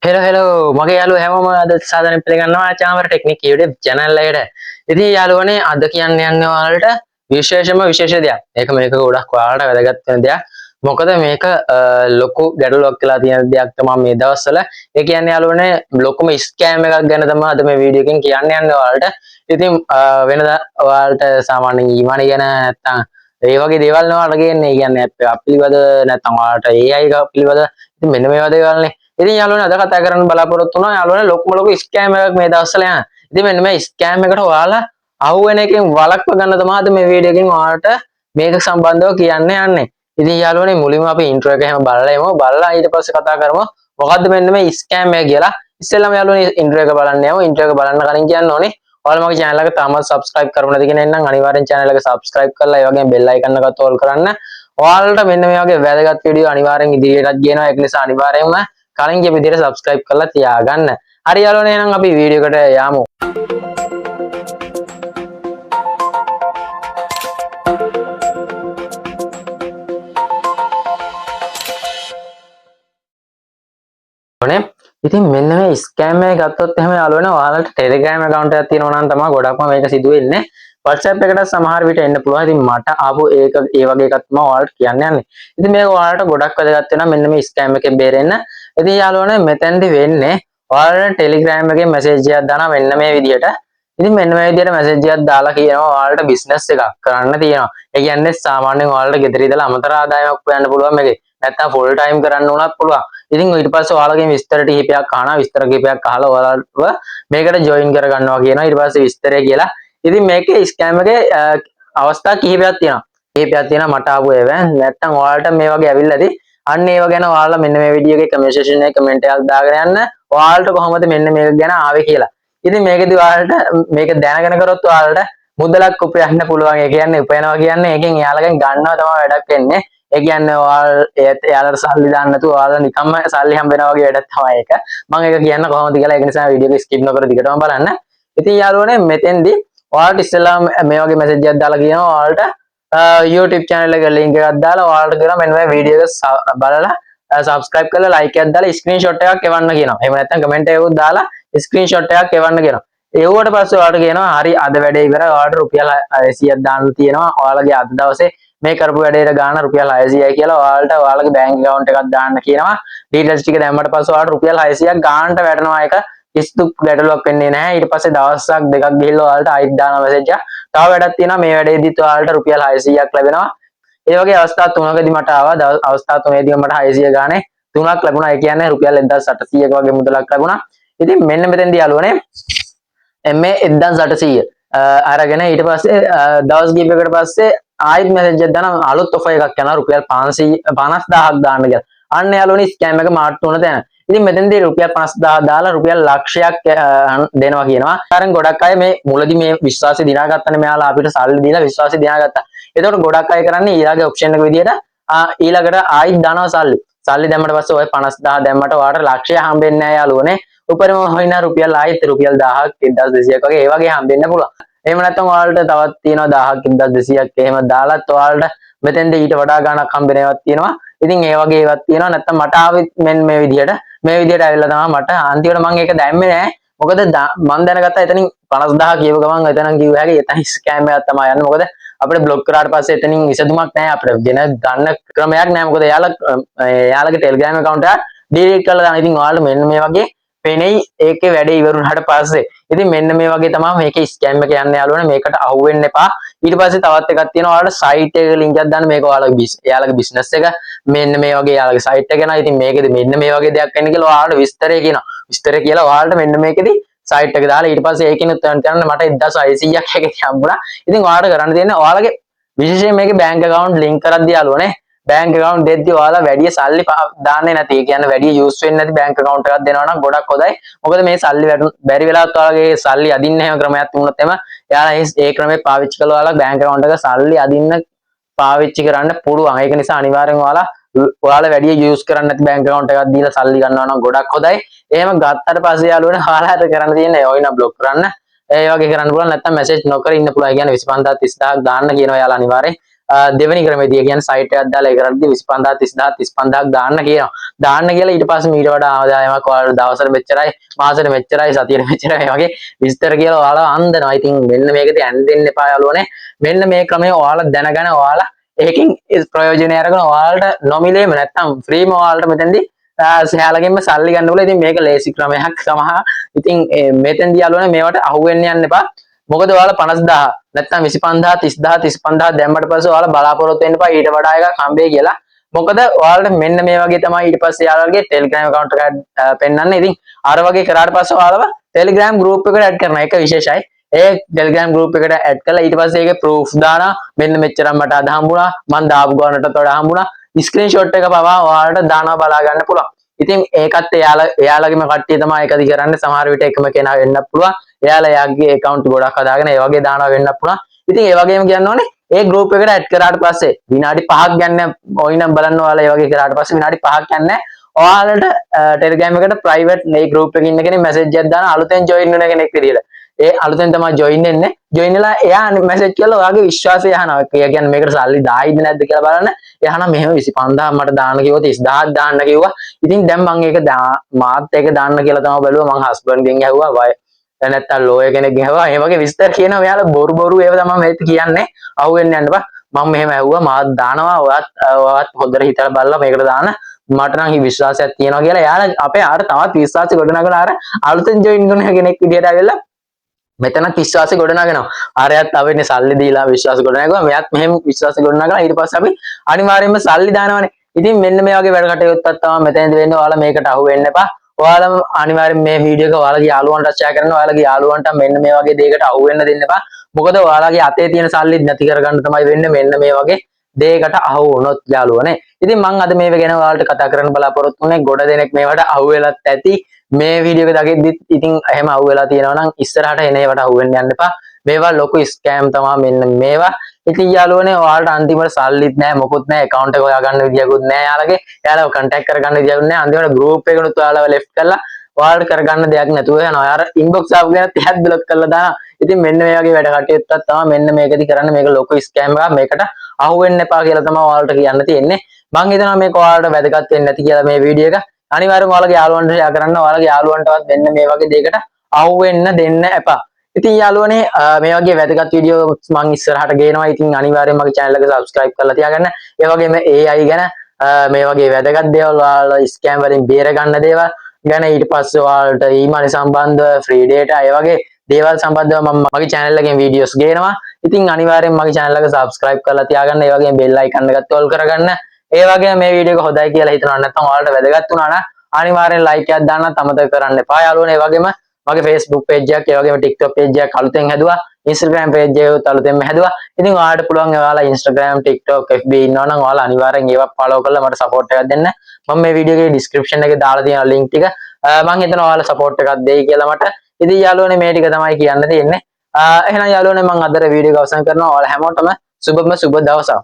Hello මගේ යාළුවෝ හැමෝම අද සාදරයෙන් පිළිගන්නවා චාමර ටෙක්නික් YouTube channel එකට. ඉතින් යාළුවනේ අද කියන්න යන්නේ ඔයාලට විශේෂ දෙයක්. මේක ගොඩක් ඔයාලට වැදගත් වෙන දෙයක්. මොකද මේක ලොකු ගැටලුවක් කියලා තියෙන දෙයක් තමයි මේ දවස්වල. ඒ කියන්නේ යාළුවනේ ලොකුම ස්කෑම් එකක් ගැන තමයි අද මේ වීඩියෝ එකෙන් කියන්න යන්නේ ඔයාලට. ඉතින් වෙනදා ඔයාලට සාමාන්‍යයෙන් ඊමානි ගැන නැත්තම් ඒ වගේ දේවල් ඔයාලට කියන්නේ කියන්නේ අප් පිළිබඳ නැත්තම් ඔයාලට AI එක පිළිබඳ ඉතින් මෙන්න මේවා දේවල්නේ. ඉතින් යාළුවනේ අද කතා කරන්න බලාපොරොත්තු වෙනවා යාළුවනේ ලොකු ස්කෑම් එකක් මේ දවස්වල යන. ඉතින් මෙන්න මේ ස්කෑම් එකට ඔයාලා අහු වෙන එකෙන් වළක්ව ගන්න තමයි අද මේ වීඩියෝ එකෙන් ඔයාලට මේක සම්බන්ධව කියන්න යන්නේ. ඉතින් යාළුවනේ මුලින්ම අපි ඉන්ට්‍රෝ එක එහෙම බලලා එමු. බලලා ඊට පස්සේ කතා කරමු මොකද්ද මෙන්න මේ ස්කෑම් එක කියලා. ඉස්සෙල්ලාම යාළුවනේ ඉන්ට්‍රෝ එක බලන්න යමු. ඉන්ට්‍රෝ එක බලන්න කලින් කියන්න ඕනේ ඔයාලා මගේ channel එක තාමත් subscribe කරමු නැති කෙනෙක් නම් අනිවාර්යෙන් channel එක subscribe කරලා ඒ වගේම bell icon එකත් all කරන්න. ඔයාලට මෙන්න මේ වගේ වැදගත් වීඩියෝ අනිවාර්යෙන් ඉදිරියටත් ගේනවා. ඒක නිසා අනිවාර්යෙන්ම කලින් ගිය විදිහට subscribe කරලා තියාගන්න. හරි යාළුවනේ එහෙනම් අපි වීඩියෝ එකට යමු. ඉතින් මෙන්න මේ ස්කෑම් එක ගත්තොත් එහෙම යාළුවනේ ඔයාලට Telegram account එකක් තියෙනවා නම් තමයි ගොඩක්ම මේක සිදු වෙන්නේ. WhatsApp එකට සමහර විට එන්න පුළුවන්. ඉතින් මට ආපු ඒක ඒ වගේ එකක් තමයි ඔයාලට කියන්න යන්නේ. ඉතින් මේක ඔයාලට ගොඩක් වැදගත් වෙනවා මෙන්න මේ ස්කෑම් එකෙන් බේරෙන්න. ඉතින් යාළුවනේ මෙතෙන්දි වෙන්නේ ඔයාලට Telegram එකේ මැසේජ් එකක් දානවා මෙන්න මේ විදිහට. ඉතින් මෙන්න මේ විදිහට මැසේජ් එකක් දාලා කියනවා ඔයාලට බිස්නස් එකක් කරන්න තියෙනවා. ඒ කියන්නේ සාමාන්‍යයෙන් ඔයාලට ගෙදර ඉඳලා අමතර ආදායමක් හොයන්න පුළුවන් මේකේ. නැත්තම් ෆුල් ටයිම් කරන්න උනත් පුළුවන්. ඉතින් ඊට පස්සේ ඔයාලගේ විස්තර කිහිපයක් අහනවා. විස්තර කිහිපයක් අහලා ඔයාලව මේකට ජොයින් කර ගන්නවා කියනවා. ඊට පස්සේ විස්තරය කියලා. ඉතින් මේකේ ස්කෑම් එකේ අවස්ථා කිහිපයක් තියෙනවා. මට ආපු ඒවා. නැත්තම් ඔයාලට මේ වගේ ඇවිල්ලා ඇති. අන්න ඒව ගැන ඔයාලා මෙන්න මේ වීඩියෝ එකේ කමෙන්ට් සෙක්ෂන් එකේ කමෙන්ට් එකක් දාගෙන යන්න. ඔයාලට කොහොමද මෙන්න මේක ගැන ආවේ කියලා. ඉතින් මේකෙදි ඔයාලට මේක දැනගෙන කරොත් ඔයාලට මුදලක් උපයන්න පුළුවන්. ඒ කියන්නේ උපයනවා කියන්නේ ඒකෙන් එයාලගෙන් ගන්නවා තමයි වැඩක් වෙන්නේ. ඒ කියන්නේ එයාලට සල්ලි දාන්න නැතුව ඔයාලා නිකම්ම සල්ලි හම්බ වෙනවා වගේ වැඩක් තමයි ඒක. මම ඒක කියන්න කොහොමද කියලා ඒක නිසා වීඩියෝ එක ස්කිප් නොකර දිගටම බලන්න. ඉතින් යාළුවනේ මෙතෙන්දී ඔයාලට ඉස්සෙල්ලාම මේ වගේ මැසේජ් එකක් දාලා කියනවා ඔයාලට YouTube channel එක link එකක් දාලා ඔයාලට කියනවා මෙන්න මේ වීඩියෝ එක බලලා subscribe කරලා like එකක් දාලා screenshot එකක් එවන්න කියනවා. එහෙම නැත්නම් comment එකකුත් දාලා screenshot එකක් එවන්න කියනවා. ඒවට පස්සේ ඔයාලට කියනවා හරි අද වැඩේ ඉවරයි. ඔයාලට රුපියල් 600ක් දාන්න තියෙනවා. ඔයාලගේ අද දවසේ මේ කරපු වැඩේට ගාන රුපියල් 600යි කියලා ඔයාලට ඔයාලගේ bank account එකක් දාන්න කියනවා. details ටික දැම්මට පස්සේ ඔයාලට රුපියල් 600ක් ගානට වැටෙනවා. ඒක කිසිදු ගැටලුවක් වෙන්නේ නැහැ. ඊට පස්සේ දවසක් දෙකක් ගිහිල්ලා ඔයාලට ආයිත් දාන මැසේජ් එක. තව වැඩක් තියෙනවා මේ වැඩේදීත් ඔයාලට රුපියල් 600ක් ලැබෙනවා. ඒ වගේ අවස්ථා තුනකදී මට ආවා. අවස්ථා තුනේදී මට 600 ගානේ තුනක් ලැබුණා. ඒ කියන්නේ රුපියල් 1800ක වගේ මුදලක් ලැබුණා. ඉතින් මෙන්න මෙතෙන්දී යාළුවනේ මේ 1800 අරගෙන ඊට පස්සේ දවස් කිහිපයකට පස්සේ ආයිත් මැසේජ් එකක් දානවා අලුත් ඔෆර් එකක් යනවා රුපියල් 50000ක් දාන්න කියලා. අන්න යාළුවනේ ස්කෑම් එක මාට්ටු වුණ තැන. ඉතින් මෙතෙන්දී රුපියල් 50000 දාලා රුපියල් ලක්ෂයක් දෙනවා කියනවා. කාරණ ගොඩක් අය මේ මුලදී මේ විශ්වාසය දිනාගත්තනේ මෙයාලා අපිට සල්ලි දීලා විශ්වාසය දිනාගත්තා. එතකොට ගොඩක් අය කරන්නේ ඊළඟ ඔප්ෂන් එක විදියට ඊළඟට ආයිත් දානවා සල්ලි. සල්ලි දැම්මට පස්සේ ඔය 50000 දැම්මට ඔයාලට ලක්ෂය හම්බෙන්නේ නැහැ යාළුවනේ. උපරිම හොයන රුපියල් ආයිත් රුපියල් 1000ක් 1200ක් වගේ ඒ වගේ හම්බෙන්න පුළුවන්. එහෙම නැත්නම් ඔයාලට තවත් තියෙනවා 1000ක් 1200ක් එහෙම දාලත් ඔයාලට මෙතෙන්ද ඊට වඩා ගාණක් හම්බෙන ඒවාක් තියෙනවා. ඉතින් ඒ වගේ ඒවාක් තියෙනවා. නැත්නම් මට ආවෙත් මෙන්න මේ විදියට ඇවිල්ලා තමයි මට අන්තිමට මම ඒක දැම්මේ නෑ. මොකද මම දැනගත්තා එතනින් 50000 කියව ගමන් එතනන් කිව්ව හැකි එතන ස්කෑම් එකක් තමයි යන්නේ. මොකද අපිට බ්ලොක් කරාට පස්සේ එතනින් විසඳුමක් නෑ. අපිට ගෙන ගන්න ක්‍රමයක් නෑ. මොකද එයාලගේ Telegram account එක ඩිලීට් කරලා දාන. ඉතින් ඔයාලට මෙන්න මේ වගේ පෙනෙයි ඒකේ වැඩේ ඉවරුනහට පස්සේ. ඉතින් මෙන්න මේ වගේ තමයි මේකේ ස්කෑම් එක යන්නේ යාළුවනේ. මේකට අහු වෙන්න එපා. ඊට පස්සේ තවත් එකක් තියෙනවා ඔයාලට සයිට් එකක ලින්ක් එකක් දාන්න. මේක ඔයාලගේ බිස්නස් එක මෙන්න මේ වගේ යාලගේ සයිට් එක යනවා. ඉතින් මේකෙදි මෙන්න මේ වගේ දෙයක් වෙන්න කියලා ඔයාලට විස්තරය කියනවා. විස්තරය කියලා ඔයාලට මෙන්න මේකෙදි සයිට් එක දාලා ඊට පස්සේ ඒකිනුත් යන්න මට 1600ක් හැකේ හම්බුණා. ඉතින් ඔයාලට කරන්න තියෙන්නේ ඔයාලගේ විශේෂයෙන් මේකේ බැංක් account link කරද්දී යාළුවනේ බැංක් account දෙද්දී ඔයාලා වැඩි සල්ලි දාන්නේ නැති. ඒ කියන්නේ වැඩි use වෙන්නේ නැති බැංක් account එකක් දෙනවා නම් ගොඩක් හොඳයි. මොකද මේ සල්ලි බැරි වෙලාවත් ඔයාලගේ සල්ලි අදින්න හැම ක්‍රමයක් තිබුණොත් එම එයාලා ඒ ක්‍රමේ පාවිච්චි කළා ඔයාලා බැංක් account එක සල්ලි අදින්න පාවිච්චි කරන්න පුළුවන්. ඒක නිසා අනිවාර්යෙන් ඔයාලා වැඩි use කරන්නේ නැති බැංක් account එකක් දීලා සල්ලි ගන්නවා නම් ගොඩක් හොඳයි. එහෙම ගත්තට පස්සේ යාළුවනේ ඔයාලාට කරන්න තියෙන්නේ ඔයින බ්ලොක් කරන්න. ඒ වගේ කරන්න පුළුවන්. නැත්නම් මැසේජ් නොකර ඉන්න පුළුවන්. ඒ කියන්නේ 25000 30000ක් දාන්න කියනවා යාළුවා අනිවාර්යෙන්. දෙවෙනි ක්‍රමයේදී කියන්නේ සයිට් එකක් දාලා ඒ කරද්දී 25000 30000 35000 දාන්න කියනවා. දාන්න කියලා ඊට පස්සේ මීට වඩා ආදායමක් ඔයාලට දවසට මෙච්චරයි මාසෙට මෙච්චරයි සතියට මෙච්චරයි වගේ විස්තර කියලා ඔයාලා අන්දනවා. ඉතින් මෙන්න මේකදී ඇන් දෙන්න එපා යාළුවනේ. මෙන්න මේ ක්‍රමය ඔයාලා දැනගෙන ඔයාලා ඒකෙන් ප්‍රයෝජනය අරගෙන ඔයාලට නොමිලේම නැත්තම් ෆ්‍රීම ඔයාලට මෙතෙන්දී සෑලගෙන්ම සල්ලි ගන්න පුළුවන්. ඉතින් මේක ලේසි ක්‍රමයක් සමහර. ඉතින් මෙතෙන්දී යාළුවනේ මේවට අහු වෙන්න යන්න එපා. මොකද ඔයාලා 50000 නැත්නම් 25000 30000 35000 දැම්මට පස්සේ ඔයාලා බලාපොරොත්තු වෙන්න එපා ඊට වඩා එකක් හම්බෙයි කියලා. මොකද ඔයාලට මෙන්න මේ වගේ තමයි ඊට පස්සේ යාළුවගේ Telegram account එක පෙන්වන්නේ. ඉතින් අර වගේ කරාට පස්සේ ඔයාලව Telegram group එකට add කරනවා. ඒක විශේෂයි. ඒ Telegram group එකට add කරලා ඊට පස්සේ ඒකේ proof දානවා. මෙන්න මෙච්චරක් මට අද හම්බුණා. මං දාපු ගානටත් වඩා හම්බුණා. screenshot එක පවා ඔයාලට දානවා බලා ගන්න පුළුවන්. ඉතින් ඒකත් එයාලගේම කට්ටිය තමයි ඒකදි කරන්නේ. සමහර විට එකම කෙනා වෙන්නත් පුළුවන්. එයාලා එයාගේ account ගොඩක් හදාගෙන ඒ වගේ දානවා වෙන්නත් පුළුවන්. ඉතින් ඒ වගේම කියන්න ඕනේ ඒ group එකට add කරාට පස්සේ විනාඩි 5ක් ගන්න ඔයිනම් බලන්න ඔයාලා ඒ වගේ කරාට පස්සේ විනාඩි 5ක් යන්නේ ඔයාලට Telegram එකට private මේ group එකේ ඉන්න කෙනෙක් message එකක් දාන අලුතෙන් join වෙන කෙනෙක් විදියට. ඒ අලුතෙන් තමයි join වෙන්නේ. join වෙලා එයා message කරලා ඔයාගේ විශ්වාසය අහනවා. ඒ කියන්නේ මේකට සල්ලි 10යිද නැද්ද කියලා බලන්න. එයානම් මෙහෙම 25000 මට දාන්න කිව්වොත් 30000ක් දාන්න කිව්වා. ඉතින් දැන් මම ඒක මාත් ඒක දාන්න කියලා තමයි බැලුවා. මං husband ගෙන් ඇහුවා නැත්තම් ලෝය කෙනෙක්ගෙන් ඇහුවා. මේ වගේ විස්තර කියනවා. මෙයාලා බොරු ඒව තමයි මේත් කියන්නේ. අහුවෙන්න යන්න බා. මම මෙහෙම ඇහුවා මාත් දානවා. ඔයත් හොඳට හිතලා බලලා මේකට දාන්න. මට නම් විශ්වාසයක් තියෙනවා කියලා. එයාලා අපේ ආර තවත් විශ්වාසය ගොඩනගලා ආර අලුතෙන් join කරන කෙනෙක් විදියට ඇවිල්ලා මෙතනත් විශ්වාසය ගොඩනගනවා. ආරයත් අපිනේ සල්ලි දීලා විශ්වාස ගොඩනගනවා. මෙයාත් මෙහෙම විශ්වාසය ගොඩනගලා ඊට පස්සේ අපි අනිවාර්යයෙන්ම සල්ලි දානවනේ. ඉතින් මෙන්න මේ වගේ වැඩ කටයුත්තක් තමයි මෙතනදී වෙන්නේ. ඔයාලා මේකට අහු වෙන්න එපා. ඔයාලා අනිවාර්යෙන් මේ වීඩියෝ එක ඔයාලගේ යාළුවන්ට share කරන්න. ඔයාලගේ යාළුවන්ට මෙන්න මේ වගේ දෙයකට අහු වෙන්න දෙන්න එපා. මොකද ඔයාලගේ අතේ තියෙන සල්ලි නැති කරගන්න තමයි වෙන්නේ මෙන්න මේ වගේ දෙයකට අහු වුණොත් යාළුවනේ. ඉතින් මම අද මේව ගැන ඔයාලට කතා කරන්න බලාපොරොත්තු වෙන්නේ. ගොඩ දෙනෙක් මේවට අහු වෙලත් ඇති. මේ වීඩියෝ එක දකිද්දිත් ඉතින් එහෙම අහු වෙලා තියෙනවා නම් ඉස්සරහට එන ඒවාට අහු වෙන්න යන්න එපා. මේවා ලොකු ස්කෑම් තමයි මෙන්න මේවා. ඉතින් යාළුවනේ ඔයාලට අන්තිමට සල්ලිත් නැහැ මොකුත් නැහැ account එක හොයාගන්න විදියකුත් නැහැ යාළුවගේ. යාළුව contact කරගන්න විදියකුත් නැහැ. අන්තිමට group එකකට ඔයාලව left කරලා ඔයාලට කරගන්න දෙයක් නැතුව යනවා. යාර inbox ආපු කෙනත් එහෙත් block කරලා දානවා. ඉතින් මෙන්න මේ වගේ වැඩ කටයුත්තක් තමයි මෙන්න මේකදී කරන්නේ. මේක ලොකු ස්කෑම් එකක්. මේකට අහු වෙන්න එපා කියලා තමයි ඔයාලට කියන්න තියෙන්නේ. මම හිතනවා මේක ඔයාලට වැදගත් වෙන්නේ නැති කියලා මේ වීඩියෝ එක. අනිවාර්යෙන්ම ඔයාලගේ යාළුවන්ට share කරන්න. ඔයාලගේ යාළුවන්ටවත් මෙන්න මේ වගේ දෙයකට අහු වෙන්න දෙන්න එපා. ඉතින් යාළුවනේ මේ වගේ වැදගත් වීඩියෝ මම ඉස්සරහට ගේනවා. ඉතින් අනිවාර්යෙන්ම මගේ channel එක subscribe කරලා තියාගන්න. ඒ වගේම AI ගැන මේ වගේ වැදගත් දේවල් ඔයාලා ස්කෑම් වලින් බේර ගන්න දේවල් ගැන ඊට පස්සේ ඔයාලට ඊමණි සම්බන්ධව free data ඒ වගේ දේවල් සම්බන්ධව මම මගේ channel එකෙන් videos ගේනවා. ඉතින් අනිවාර්යෙන්ම මගේ channel එක subscribe කරලා තියාගන්න. ඒ වගේම bell icon එකත් all කරගන්න. ඒ වගේම මේ වීඩියෝ එක හොඳයි කියලා හිතනවා නැත්නම් ඔයාලට වැදගත් වුණා නම් අනිවාර්යෙන් like එකක් දාන්නත් අමතක කරන්න එපා යාළුවනේ. ඒ වගේම මගේ Facebook page එකක් ඒ වගේම TikTok page එකක් අලුතෙන් හැදුවා. Instagram page එකත් අලුතෙන්ම හැදුවා. ඉතින් ඔයාලට පුළුවන් ඔයාලා Instagram, TikTok, FB ඉන්නවා නම් ඔයාලා අනිවාර්යෙන් ඒවා follow කරලා මට support එකක් දෙන්න. මම මේ වීඩියෝ එකේ description එකේ දාලා තියෙන link ටික මම හිතනවා ඔයාලා support එකක් දෙයි කියලා මට. ඉතින් යාළුවනේ මේ ටික තමයි කියන්න තියෙන්නේ. එහෙනම් යාළුවනේ මම අදට වීඩියෝ එක අවසන් කරනවා. ඔයාලා හැමෝටම සුබම සුබ දවසක්.